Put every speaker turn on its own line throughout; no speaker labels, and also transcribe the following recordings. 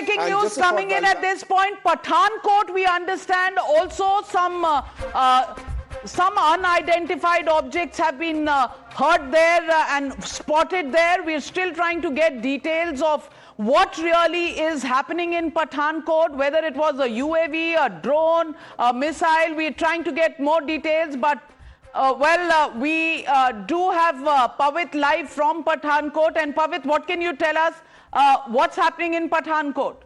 breaking news coming in at this point. Pathankot, we understand also some unidentified objects have been heard there and spotted there. We're still trying to get details of what really is happening in Pathankot, whether it was a UAV, a drone, a missile. We're trying to get more details, but we do have Pavit live from Pathankot. And Pavit, what can you tell us? What's happening in Pathankot?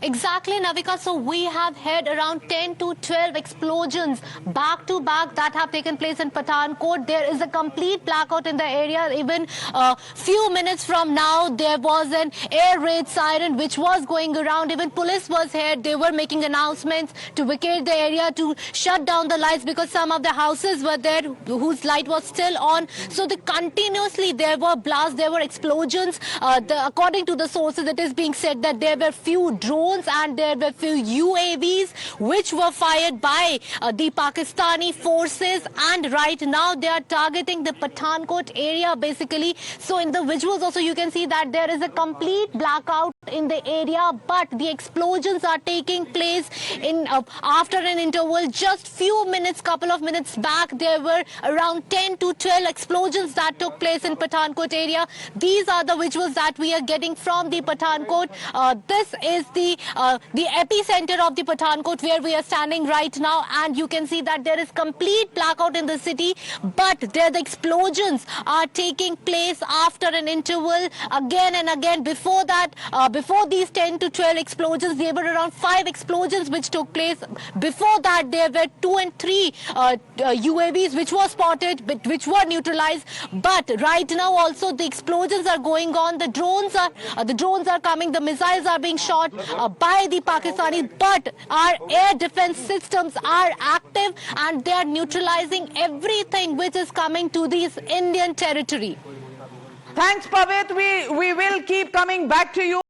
Exactly, Navika. So we have had around 10 to 12 explosions back to back that have taken place in Pathankot. There is a complete blackout in the area. Even a few minutes from now, there was an air raid siren which was going around. Even police was here. They were making announcements to vacate the area, to shut down the lights, because some of the houses were there whose light was still on. So continuously there were blasts, there were explosions. According to the sources, it is being said that there were few drones and there were few UAVs which were fired by the Pakistani forces, and right now they are targeting the Pathankot area basically. So in the visuals also you can see that there is a complete blackout in the area, but the explosions are taking place in after an interval. Just few minutes, couple of minutes back, there were around 10 to 12 explosions that took place in Pathankot area. These are the visuals that we are getting from the Pathankot. This is the epicenter of the Pathankot where we are standing right now, and you can see that there is complete blackout in the city, but there the explosions are taking place after an interval again and again. Before that, before these 10 to 12 explosions, there were around 5 explosions which took place. Before that, there were 2 and 3 UAVs which were spotted, but which were neutralized. But right now also the explosions are going on. The drones are coming. The missiles are being shot by the Pakistanis, but our air defense systems are active and they are neutralizing everything which is coming to this Indian territory.
Thanks, Pavit. We will keep coming back to you.